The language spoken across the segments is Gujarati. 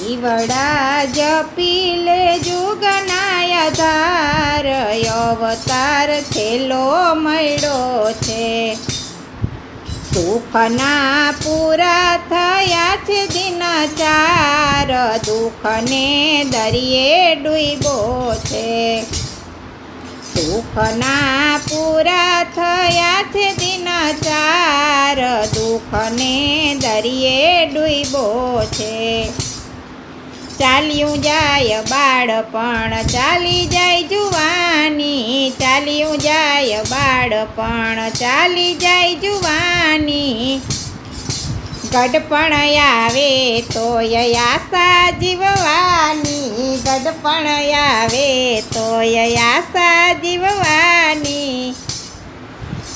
ઈવડા જપી લે જુગના આધાર, અવતાર થેલો મળ્યો છે। સુખના પૂરા થયા છે દિન ચાર, દુઃખને દરિયે ડૂબ્યો છે। સુખના પૂરા થયા છે દિન ચાર, દુઃખને દરિયે ડૂબ્યો છે। ચાલ્યું જાય બાળપણ, ચાલી જાય જુવાની, ચાલ્યું જાય બાળપણ, ચાલી જાય જુવાની। ગડપણ આવે તોય આશા જીવવાની, ગડપણ આવે તોય આશા જીવવાની।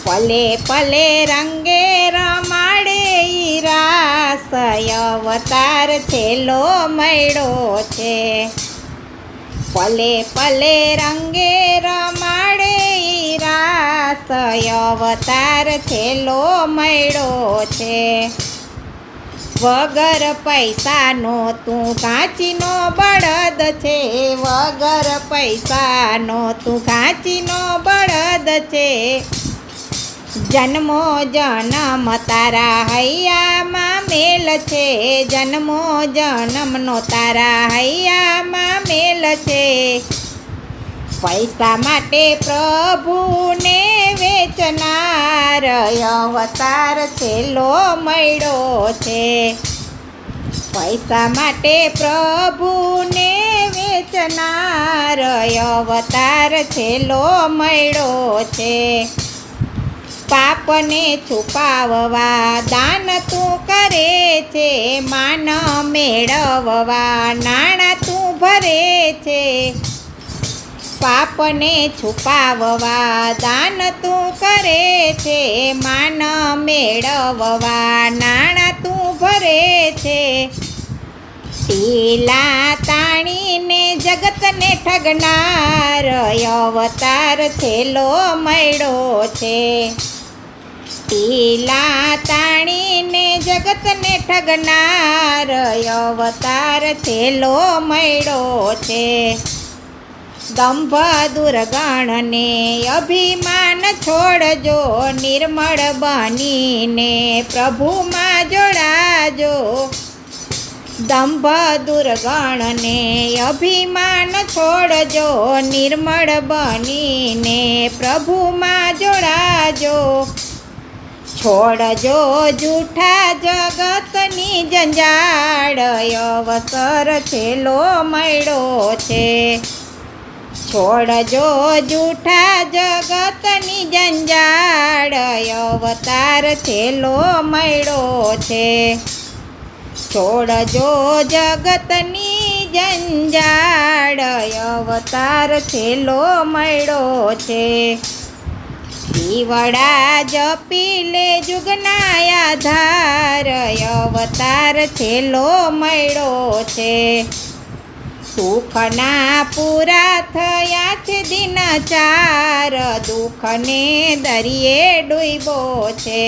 પલે પલે રંગે રમાડે ઈ રાસ, અવતાર થેલો મળ્યો છે। પલે પલે રંગે રમાડે ઈ રાસ, અવતાર થેલો મળ્યો છે। વગર પૈસાનો તું ઘાંચીનો બળદ છે, વગર પૈસાનો તું ઘાંચીનો બળદ છે। જન્મો જન્મ તારા હૈયામાં મેલ છે, જન્મો જન્મનો તારા હૈયામાં મેલ છે। પૈસા માટે પ્રભુને વેચનાર, અવતાર થેલો મળ્યો છે। પૈસા માટે પ્રભુને વેચનાર, અવતાર થેલો મળ્યો છે। પાપને છુપાવવા દાન તું કરે છે, માન મેળવવા નાણાં તું ભરે છે। પાપને છુપાવવા દાન તું કરે છે, માન મેળવવા નાણાં તું ભરે છે। ટીલા તાણીને જગતને ઠગનાર, અવતાર થેલો મળ્યો છે। ટીલા તાણીને જગતને ઠગનાર, અવતાર થેલો મળ્યો છે। દંભ દુર્ગણને અભિમાન છોડજો, નિર્મળ બનીને પ્રભુમાં જોડાજો। દંભ દુર્ગણને અભિમાન છોડજો, નિર્મળ બનીને પ્રભુમાં જોડાજો। છોડજો જૂઠા જગતની જંજાળ, અવસર થેલો મળ્યો છે। છોડજો જૂઠા જગતની જંજાળ, અવતાર થેલો મળ્યો છે। છોડજો જગતની જંજાળ, અવતાર થેલો મળ્યો છે। ઈવડા જપી લે જુગના આધાર, અવતાર થેલો મળ્યો છે। સુખના પૂરા થયા છે દિન ચાર, દુઃખને દરિયે ડૂબ્યો છે।